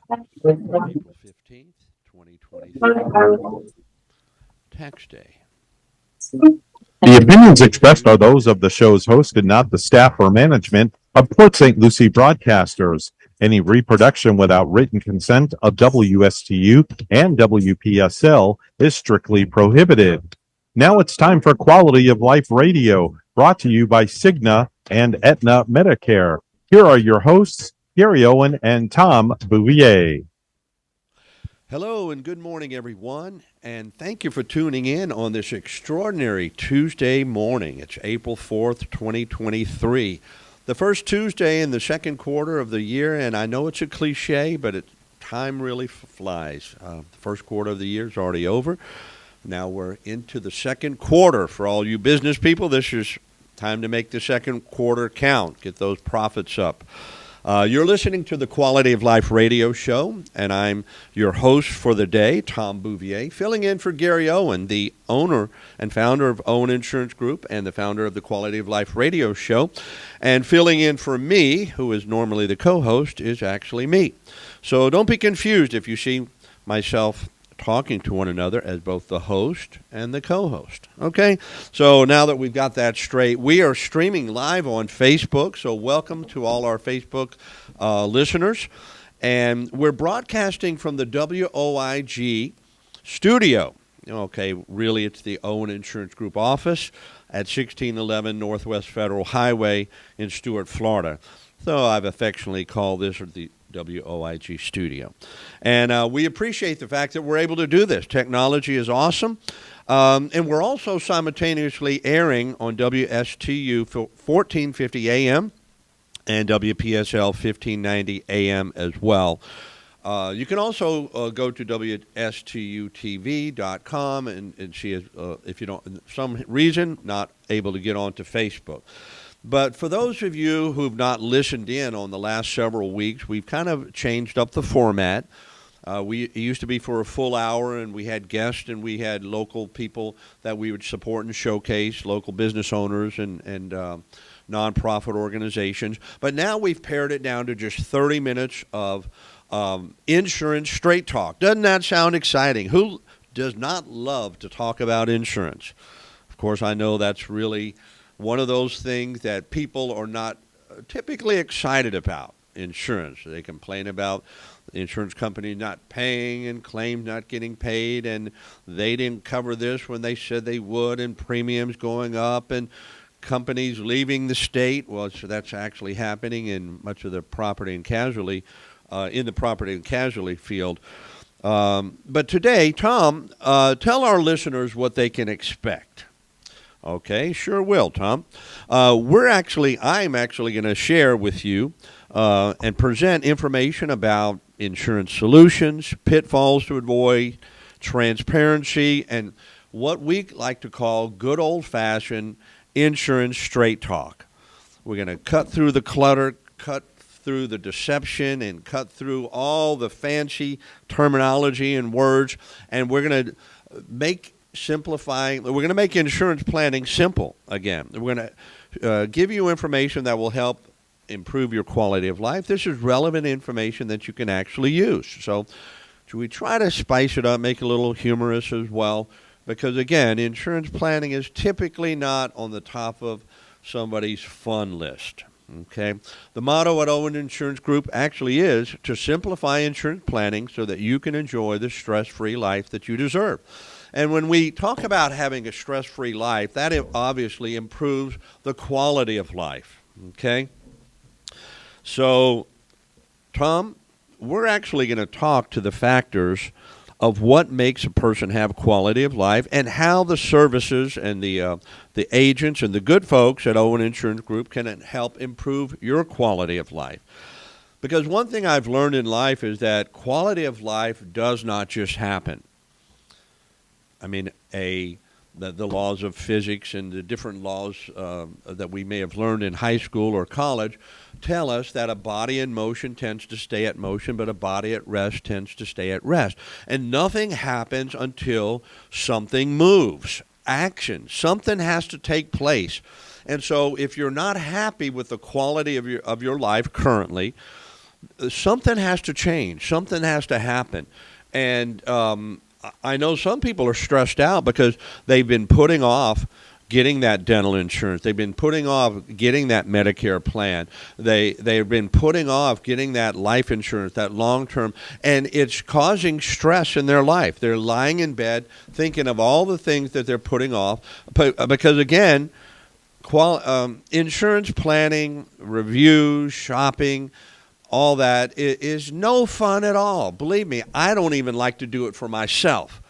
April 15th, 2023, Tax Day. The opinions Welcome expressed are to those of the show's host and not the staff or management of Port St. Lucie Broadcasters. Any reproduction without written consent of WSTU and WPSL is strictly prohibited. Now it's time for Quality of Life Radio, brought to you by Cigna and Aetna Medicare. Here are your hosts, Gary Owen and Tom Bouvier. Hello and good morning, everyone, and thank you for tuning in on this extraordinary Tuesday morning. It's April 4th, 2023, the first Tuesday in the second quarter of the year, and I know it's a cliche, but time really flies. The first quarter of the year is already over. Now we're into the second quarter. For all you business people, this is time to make the second quarter count, get those profits up. You're listening to the Quality of Life radio show, and I'm your host for the day, Tom Bouvier, filling in for Gary Owen, the owner and founder of Owen Insurance Group and the founder of the Quality of Life radio show. And filling in for me, who is normally the co-host, is actually me. So don't be confused if you see myself talking to one another as both the host and the co-host. Okay, so now that we've got that straight, we are streaming live on Facebook, so welcome to all our Facebook listeners. And we're broadcasting from the WOIG studio. Okay, really it's the Owen Insurance Group office at 1611 Northwest Federal Highway in Stuart, Florida. So I've affectionately called this the WOIG studio. And we appreciate the fact that we're able to do this. Technology is awesome. And we're also simultaneously airing on WSTU 1450 AM and WPSL 1590 AM as well. You can also go to WSTUTV.com and see if you don't, for some reason, not able to get onto Facebook. But for those of you who've not listened in on the last several weeks, we've kind of changed up the format. It used to be for a full hour, and we had guests, and we had local people that we would support and showcase, local business owners and nonprofit organizations. But now we've pared it down to just 30 minutes of insurance straight talk. Doesn't that sound exciting? Who does not love to talk about insurance? Of course, I know that's really one of those things that people are not typically excited about, insurance. They complain about the insurance company not paying and claims not getting paid, and they didn't cover this when they said they would, and premiums going up, and companies leaving the state. Well, so that's actually happening in much of the property and casualty, in the property and casualty field. But today, Tom, tell our listeners what they can expect. Okay, sure will, Tom. I'm actually going to share with you and present information about insurance solutions, pitfalls to avoid, transparency, and what we like to call good old-fashioned insurance straight talk. We're going to cut through the clutter, cut through the deception, and cut through all the fancy terminology and words, and we're going to we're going to make insurance planning simple again. We're going to give you information that will help improve your quality of life. This is relevant information that you can actually use. So we try to spice it up, make it a little humorous as well, because again, insurance planning is typically not on the top of somebody's fun list. Okay. The motto at Owen Insurance Group actually is to simplify insurance planning so that you can enjoy the stress-free life that you deserve. And when we talk about having a stress-free life, that obviously improves the quality of life. Okay? So, Tom, we're actually going to talk to the factors of what makes a person have quality of life and how the services and the agents and the good folks at Owen Insurance Group can help improve your quality of life. Because one thing I've learned in life is that quality of life does not just happen. I mean, the laws of physics and the different laws that we may have learned in high school or college tell us that a body in motion tends to stay at motion, but a body at rest tends to stay at rest. And nothing happens until something moves. Action. Something has to take place. And so if you're not happy with the quality of your life currently, something has to change. Something has to happen. And I know some people are stressed out because they've been putting off getting that dental insurance. They've been putting off getting that Medicare plan. They've been putting off getting that life insurance, that long term, and it's causing stress in their life. They're lying in bed thinking of all the things that they're putting off because again, insurance planning, reviews, shopping, all that is no fun at all. Believe me, I don't even like to do it for myself.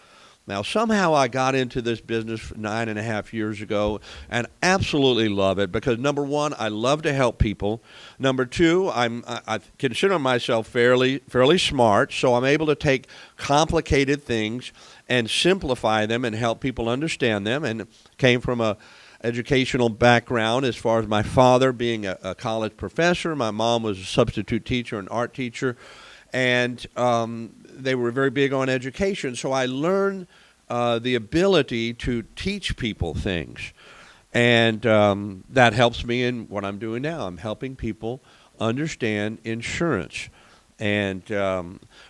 Now, somehow I got into this business 9.5 years ago and absolutely love it because, number one, I love to help people. Number two, I consider myself fairly smart, so I'm able to take complicated things and simplify them and help people understand them. And came from a educational background as far as my father being a college professor. My mom was a substitute teacher, an art teacher. And they were very big on education. So I learned the ability to teach people things. And that helps me in what I'm doing now. I'm helping people understand insurance. And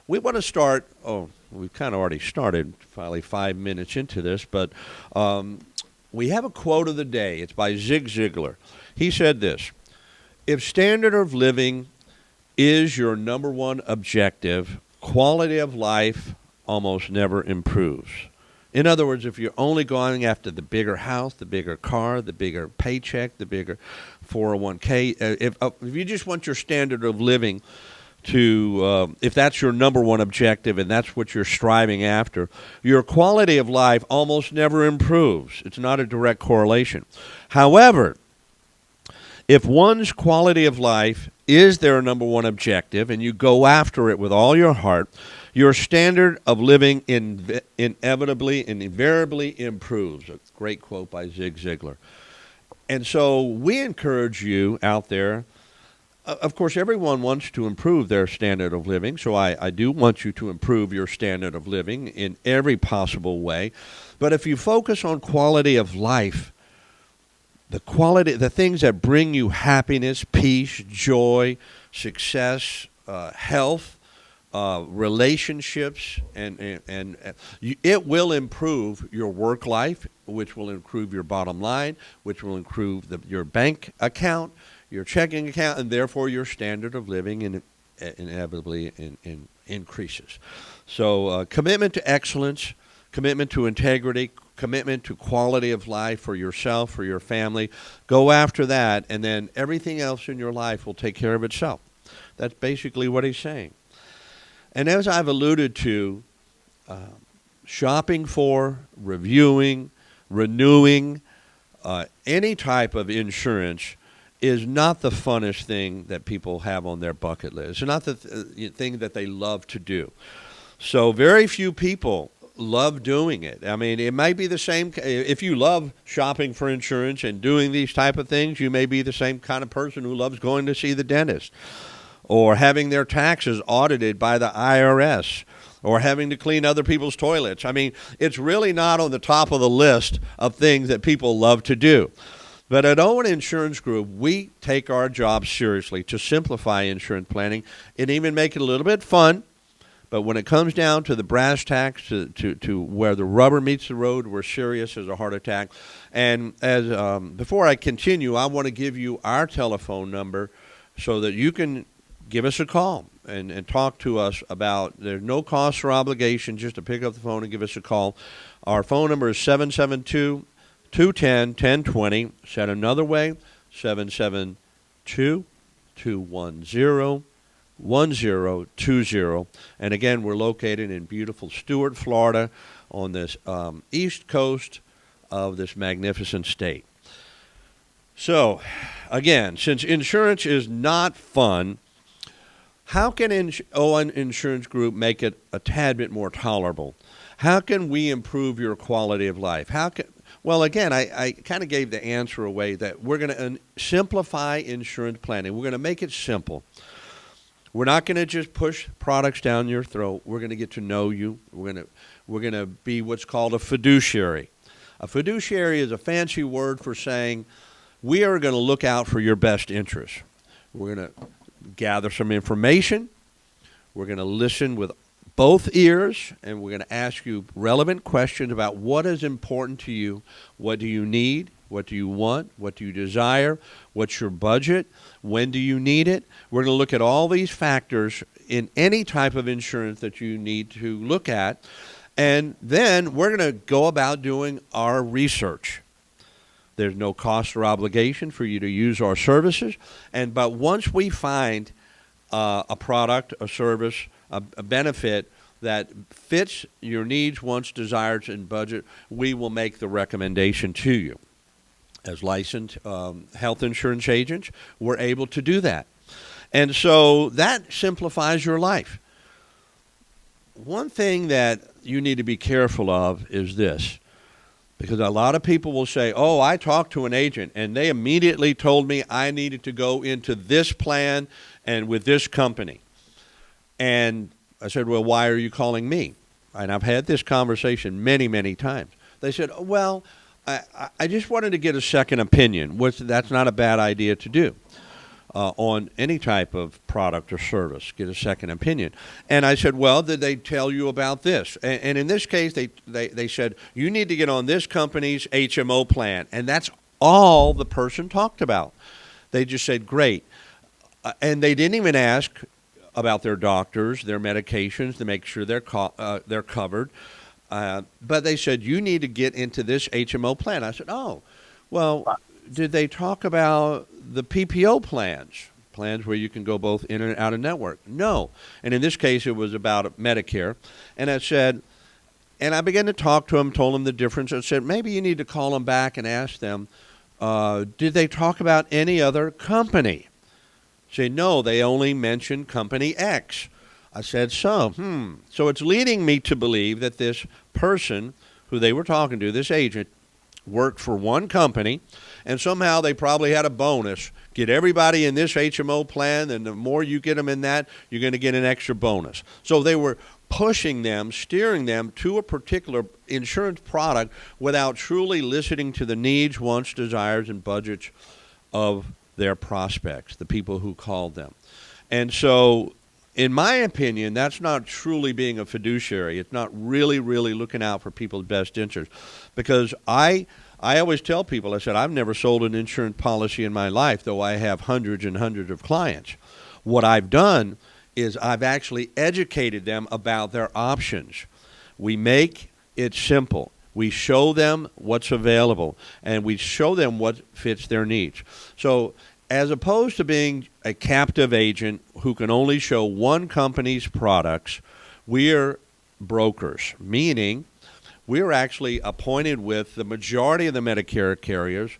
we want to start, we've kind of already started, probably 5 minutes into this, but we have a quote of the day. It's by Zig Ziglar. He said this: if standard of living is your number one objective, quality of life almost never improves. In other words, if you're only going after the bigger house, the bigger car, the bigger paycheck, the bigger 401k, if you just want your standard of living to, if that's your number one objective and that's what you're striving after, your quality of life almost never improves. It's not a direct correlation. However, if one's quality of life is their number one objective and you go after it with all your heart, your standard of living inevitably and invariably improves. A great quote by Zig Ziglar. And so we encourage you out there. Of course, everyone wants to improve their standard of living, so I do want you to improve your standard of living in every possible way. But if you focus on quality of life, the things that bring you happiness, peace, joy, success, health, relationships, and it will improve your work life, which will improve your bottom line, which will improve your bank account, your checking account, and therefore your standard of living inevitably increases. So commitment to excellence, commitment to integrity, commitment to quality of life for yourself, for your family. Go after that, and then everything else in your life will take care of itself. That's basically what he's saying. And as I've alluded to, shopping for, reviewing, renewing any type of insurance is not the funnest thing that people have on their bucket list. It's not the thing that they love to do. So very few people love doing it. I mean, it might be the same. If you love shopping for insurance and doing these type of things, you may be the same kind of person who loves going to see the dentist or having their taxes audited by the IRS or having to clean other people's toilets. I mean, it's really not on the top of the list of things that people love to do. But at Owen Insurance Group, we take our job seriously to simplify insurance planning and even make it a little bit fun. But when it comes down to the brass tacks, to where the rubber meets the road, we're serious as a heart attack. And as before I continue, I want to give you our telephone number so that you can give us a call and talk to us about, there's no cost or obligation just to pick up the phone and give us a call. Our phone number is 772-210-1020. Said another way, 772-210-1020. And again, we're located in beautiful Stuart, Florida, on this east coast of this magnificent state. So, again, since insurance is not fun, how can Owen Insurance Group make it a tad bit more tolerable? How can we improve your quality of life? Well, again, I kind of gave the answer away that we're going to simplify insurance planning. We're going to make it simple. We're not going to just push products down your throat. We're going to get to know you. We're going to be what's called a fiduciary. A fiduciary is a fancy word for saying we are going to look out for your best interests. We're going to gather some information. We're going to listen with both ears, and we're going to ask you relevant questions about what is important to you. What do you need? What do you want? What do you desire? What's your budget? When do you need it? We're going to look at all these factors in any type of insurance that you need to look at. And then we're going to go about doing our research. There's no cost or obligation for you to use our services. But once we find a product, a service, a benefit that fits your needs, wants, desires, and budget, we will make the recommendation to you. As licensed health insurance agents, we're able to do that. And so that simplifies your life. One thing that you need to be careful of is this, because a lot of people will say, oh, I talked to an agent and they immediately told me I needed to go into this plan and with this company. And I said, well, why are you calling me? And I've had this conversation many, many times. They said, well, I just wanted to get a second opinion, which that's not a bad idea to do on any type of product or service, get a second opinion. And I said, well, did they tell you about this? And in this case, they said, you need to get on this company's HMO plan. And that's all the person talked about. They just said, great. And they didn't even ask about their doctors, their medications to make sure they're covered. But they said, you need to get into this HMO plan. I said, oh, well, did they talk about the PPO plans where you can go both in and out of network? No. And in this case, it was about Medicare. And I said, and I began to talk to them, told them the difference. I said, maybe you need to call them back and ask them, did they talk about any other company? Say, no, they only mentioned company X. I said, so it's leading me to believe that this person who they were talking to, this agent, worked for one company, and somehow they probably had a bonus. Get everybody in this HMO plan, and the more you get them in that, you're going to get an extra bonus. So they were pushing them, steering them to a particular insurance product without truly listening to the needs, wants, desires, and budgets of their prospects, the people who called them. And so, in my opinion, that's not truly being a fiduciary. It's not really, really looking out for people's best interests. Because I always tell people, I said, I've never sold an insurance policy in my life, though I have hundreds and hundreds of clients. What I've done is I've actually educated them about their options. We make it simple. We show them what's available, and we show them what fits their needs. So as opposed to being a captive agent who can only show one company's products, we're brokers, meaning we're actually appointed with the majority of the Medicare carriers,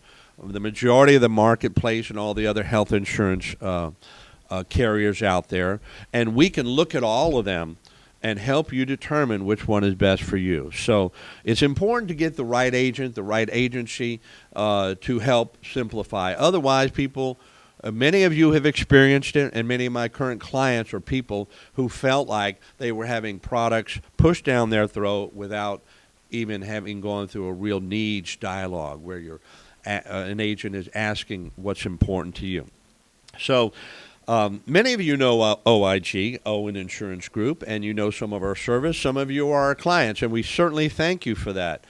the majority of the marketplace, and all the other health insurance carriers out there, and we can look at all of them and help you determine which one is best for you. So it's important to get the right agent, the right agency to help simplify. Otherwise, people, many of you have experienced it, and many of my current clients are people who felt like they were having products pushed down their throat without even having gone through a real needs dialogue where an agent is asking what's important to you. So many of you know OIG, Owen Insurance Group, and you know some of our service. Some of you are our clients, and we certainly thank you for that.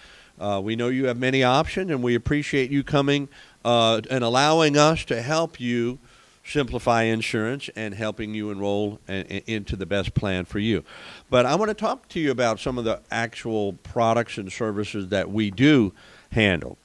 We know you have many options, and we appreciate you coming and allowing us to help you simplify insurance and helping you enroll into the best plan for you. But I want to talk to you about some of the actual products and services that we do handle.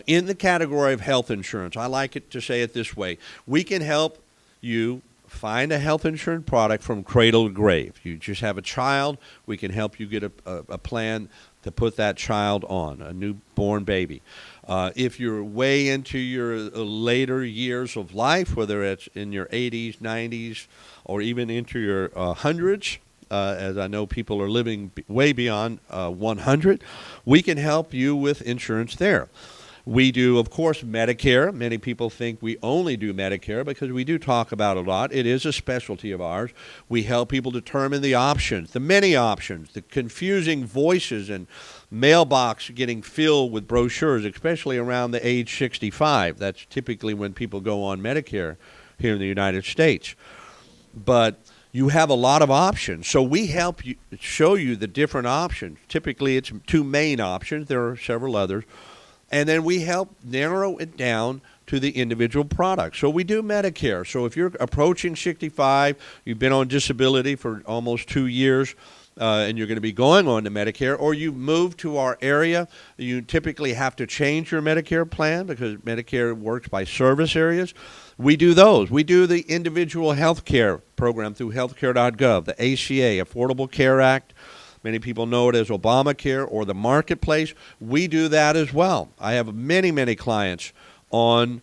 In the category of health insurance, I like it to say it this way. We can help you find a health insurance product from cradle to grave. You just have a child, we can help you get a plan to put that child on, a newborn baby. If you're way into your later years of life, whether it's in your 80s, 90s, or even into your hundreds, as I know people are living way beyond 100, we can help you with insurance there. We do, of course, Medicare. Many people think we only do Medicare because we do talk about it a lot. It is a specialty of ours. We help people determine the options, the many options, the confusing voices and mailbox getting filled with brochures, especially around the age 65. That's typically when people go on Medicare here in the United States. but you have a lot of options. So we help you show you the different options. Typically, it's two main options. There are several others. And then we help narrow it down to the individual product. So we do Medicare. So if you're approaching 65, you've been on disability for almost 2 years, and you're going to be going on to Medicare, or you move to our area, you typically have to change your Medicare plan because Medicare works by service areas. We do those. We do the individual health care program through healthcare.gov, the ACA, Affordable Care Act. Many people know it as Obamacare or the Marketplace. We do that as well. I have many, many clients on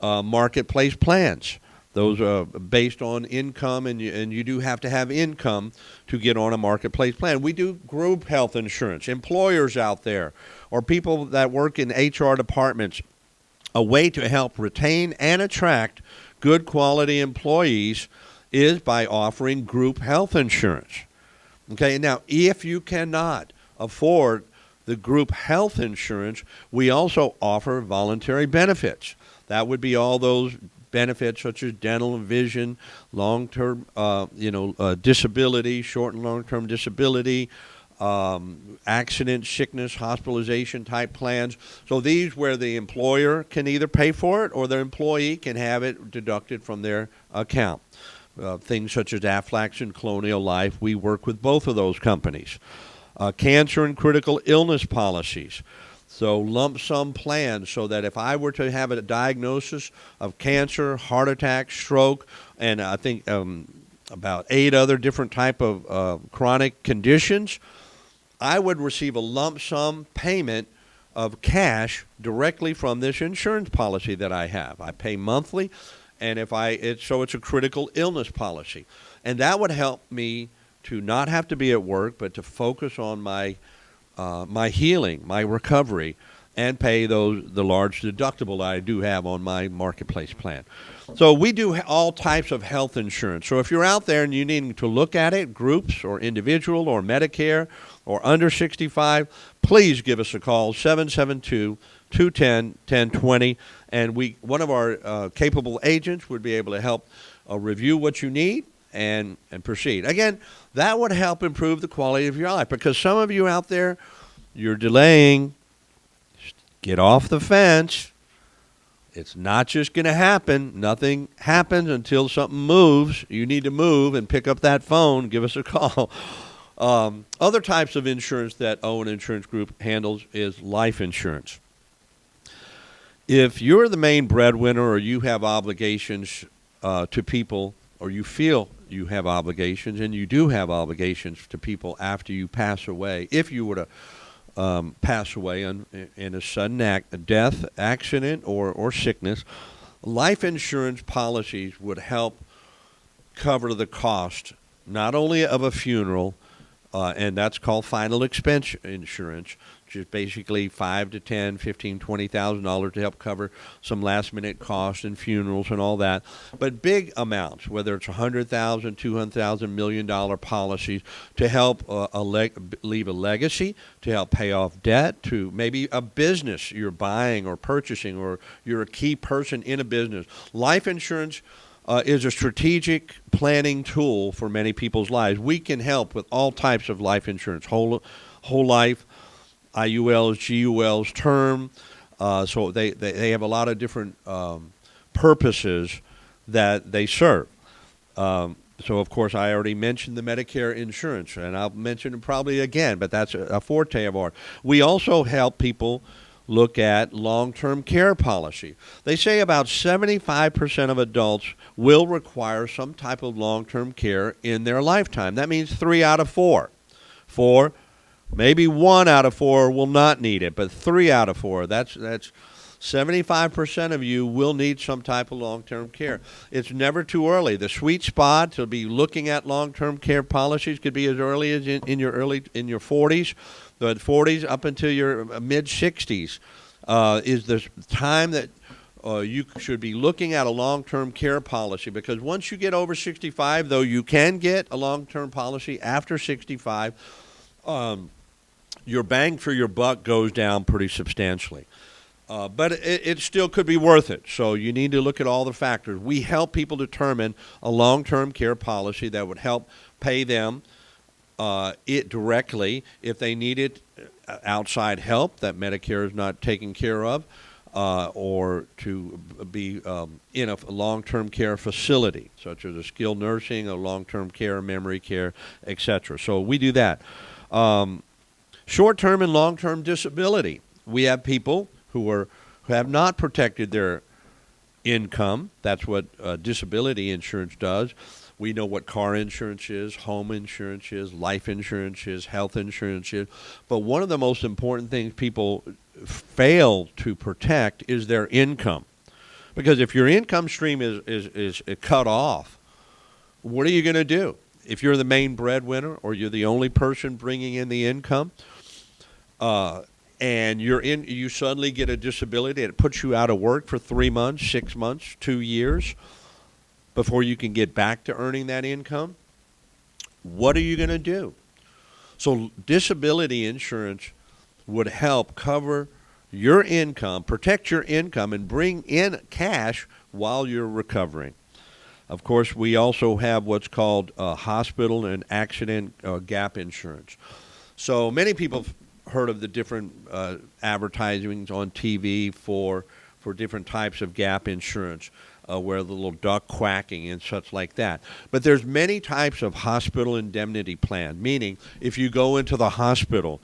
Marketplace plans. Those are based on income, and you do have to have income to get on a Marketplace plan. We do group health insurance. Employers out there or people that work in HR departments, a way to help retain and attract good quality employees is by offering group health insurance. Okay, now if you cannot afford the group health insurance, we also offer voluntary benefits. That would be all those benefits such as dental and vision, long-term, disability, short and long-term disability, accident, sickness, hospitalization type plans. So these where the employer can either pay for it or the employee can have it deducted from their account. Things such as Aflac and Colonial Life, we work with both of those companies. Cancer and critical illness policies. So lump sum plans so that if I were to have a diagnosis of cancer, heart attack, stroke, and I think about 8 other different type of chronic conditions, I would receive a lump sum payment of cash directly from this insurance policy that I have. I pay monthly, and it's a critical illness policy. And that would help me to not have to be at work, but to focus on my healing, my recovery, and pay the large deductible I do have on my Marketplace plan. So we do all types of health insurance. So if you're out there and you need to look at it, groups or individual or Medicare or under 65, please give us a call, 772-210-1020, and one of our capable agents would be able to help review what you need and proceed. Again, that would help improve the quality of your life because some of you out there, you're delaying. Get off the fence. It's not just going to happen. Nothing happens until something moves. You need to move and pick up that phone. Give us a call. Other types of insurance that Owen Insurance Group handles is life insurance. If you're the main breadwinner or you have obligations to people, or you feel you have obligations, and you do have obligations to people after you pass away, if you were to pass away in a sudden death, accident, or sickness, life insurance policies would help cover the cost not only of a funeral, and that's called final expense insurance, which is basically $5,000 to $10,000, $15,000, $20,000 to help cover some last-minute costs and funerals and all that. But big amounts, whether it's $100,000, $200,000, $1 million policies, to help leave a legacy, to help pay off debt, to maybe a business you're buying or purchasing, or you're a key person in a business. Life insurance is a strategic planning tool for many people's lives. We can help with all types of life insurance, whole life, IULs, GULs, term. So they have a lot of different purposes that they serve. So, of course, I already mentioned the Medicare insurance, and I'll mention it probably again, but that's a forte of ours. We also help people look at long-term care policy. They say about 75% of adults will require some type of long-term care in their lifetime. That means 3 out of 4. Maybe 1 out of 4 will not need it, but 3 out of 4, that's 75% of you will need some type of long-term care. It's never too early. The sweet spot to be looking at long-term care policies could be as early as in your 40s. The 40s up until your mid-60s is the time that you should be looking at a long-term care policy, because once you get over 65, though you can get a long-term policy after 65, your bang for your buck goes down pretty substantially. But it still could be worth it. So you need to look at all the factors. We help people determine a long-term care policy that would help pay them it directly if they needed outside help that Medicare is not taking care of, or to be in a long-term care facility, such as a skilled nursing, a long-term care, memory care, etc. So we do that. Short-term and long-term disability. We have people who have not protected their income. That's what disability insurance does. We know what car insurance is, home insurance is, life insurance is, health insurance is. But one of the most important things people fail to protect is their income. Because if your income stream is cut off, what are you going to do? If you're the main breadwinner or you're the only person bringing in the income, and you suddenly get a disability, it puts you out of work for 3 months, 6 months, 2 years before you can get back to earning that income, what are you going to do? So disability insurance would help cover your income, protect your income, and bring in cash while you're recovering. Of course, we also have what's called hospital and accident gap insurance. So many people have heard of the different advertisements on TV for different types of gap insurance, where the little duck quacking and such like that. But there's many types of hospital indemnity plan, meaning if you go into the hospital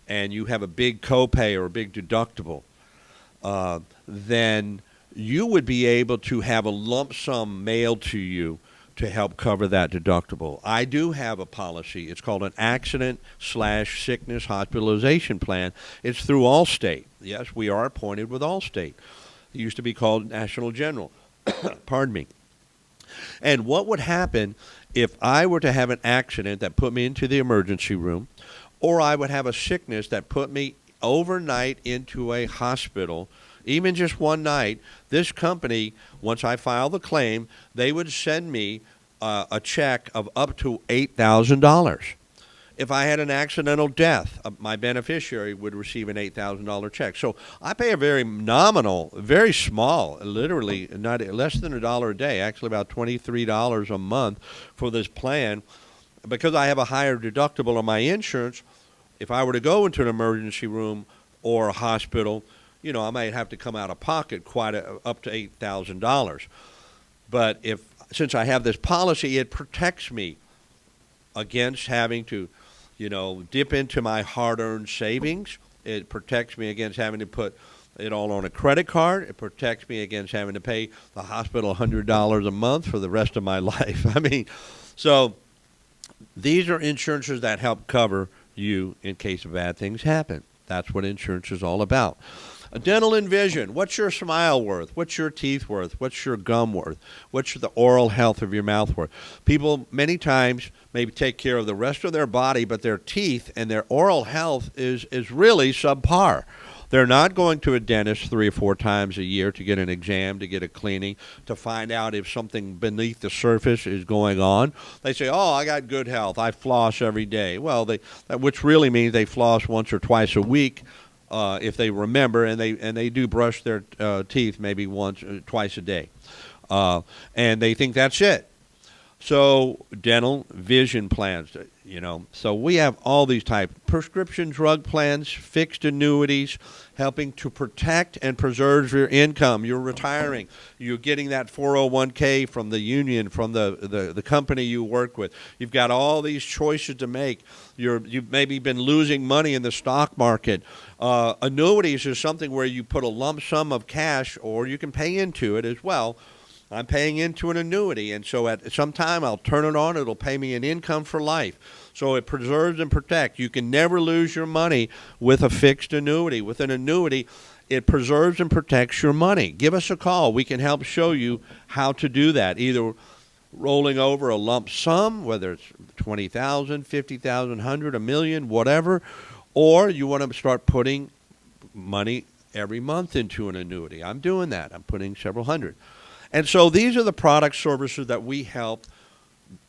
and you have a big copay or a big deductible, then you would be able to have a lump sum mailed to you to help cover that deductible. I do have a policy. It's called an accident/sickness hospitalization plan. It's through Allstate. Yes, we are appointed with Allstate. It used to be called National General. Pardon me. And what would happen if I were to have an accident that put me into the emergency room, or I would have a sickness that put me overnight into a hospital, even just one night? This company, once I file the claim, they would send me a check of up to $8,000. If I had an accidental death, my beneficiary would receive an $8,000 check. So I pay a very nominal, very small, literally not less than $1 a day, actually about $23 a month for this plan. Because I have a higher deductible on my insurance, if I were to go into an emergency room or a hospital, I might have to come out of pocket up to $8,000. But since I have this policy, it protects me against having to dip into my hard-earned savings. It protects me against having to put it all on a credit card. It protects me against having to pay the hospital $100 a month for the rest of my life. So these are insurances that help cover you in case of bad things happen. That's what insurance is all about. Dental and vision. What's your smile worth? What's your teeth worth? What's your gum worth? What's the oral health of your mouth worth? People many times maybe take care of the rest of their body, but their teeth and their oral health is really subpar. They're not going to a dentist 3 or 4 times a year to get an exam, to get a cleaning, to find out if something beneath the surface is going on. They say, "Oh, I got good health. I floss every day." Well, which really means they floss once or twice a week. If they remember, and they do brush their teeth maybe once or twice a day, and they think that's it. So dental, vision plans, So we have all these types: prescription drug plans, fixed annuities, helping to protect and preserve your income. You're retiring. You're getting that 401k from the union, from the company you work with. You've got all these choices to make. You've maybe been losing money in the stock market. Annuities is something where you put a lump sum of cash, or you can pay into it as well. I'm paying into an annuity, and so at some time I'll turn it on. It'll pay me an income for life. So it preserves and protects. You can never lose your money with a fixed annuity. With an annuity, it preserves and protects your money. Give us a call. We can help show you how to do that, either rolling over a lump sum, whether it's $20,000, $50,000, $100,000, $1 million, whatever, or you want to start putting money every month into an annuity. I'm doing that. I'm putting several hundred. And so these are the product services that we help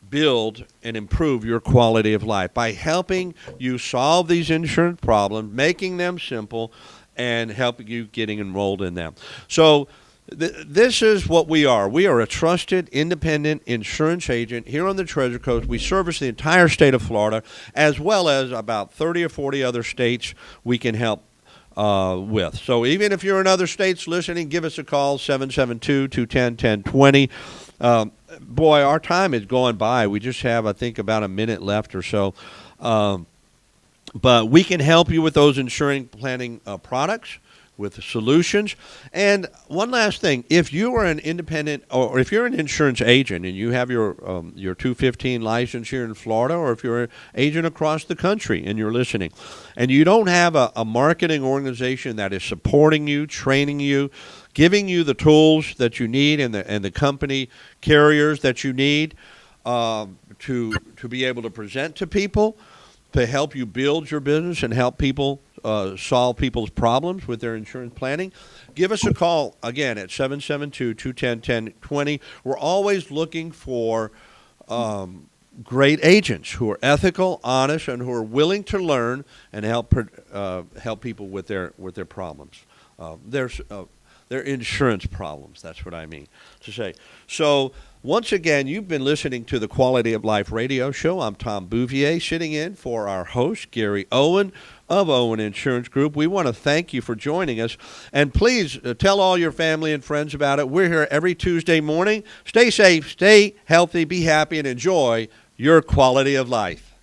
build and improve your quality of life by helping you solve these insurance problems, making them simple, and help you getting enrolled in them. So this is what we are. We are a trusted, independent insurance agent here on the Treasure Coast. We service the entire state of Florida, as well as about 30 or 40 other states we can help with. So even if you're in other states listening, give us a call, 772-210-1020. Boy, our time is going by. We just have, I think, about a minute left or so. But we can help you with those insurance planning products, with solutions. And one last thing, if you are an independent, or if you're an insurance agent and you have your 215 license here in Florida, or if you're an agent across the country and you're listening, and you don't have a marketing organization that is supporting you, training you, giving you the tools that you need, and the company carriers that you need to be able to present to people, to help you build your business and help people solve people's problems with their insurance planning, give us a call, again, at 772-210-1020. We're always looking for great agents who are ethical, honest, and who are willing to learn and help people with their problems. Their insurance problems, that's what I mean to say. So once again, you've been listening to the Quality of Life radio show. I'm Tom Bouvier, sitting in for our host, Gary Owen of Owen Insurance Group. We want to thank you for joining us. And please tell all your family and friends about it. We're here every Tuesday morning. Stay safe, stay healthy, be happy, and enjoy your quality of life.